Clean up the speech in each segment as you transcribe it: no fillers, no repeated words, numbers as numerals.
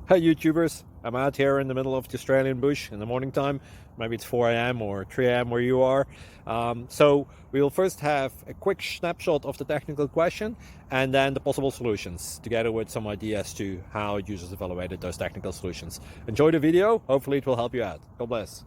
Hey YouTubers, I'm out here in the middle of the Australian bush in the morning time. Maybe it's 4 a.m. or 3 a.m. where you are. So we will first have a quick snapshot of the technical question and then the possible solutions, together with some ideas to how users evaluated those technical solutions. Enjoy the video, hopefully it will help you out. God bless.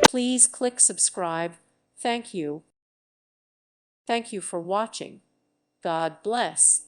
Please click subscribe. Thank you. Thank you for watching. God bless.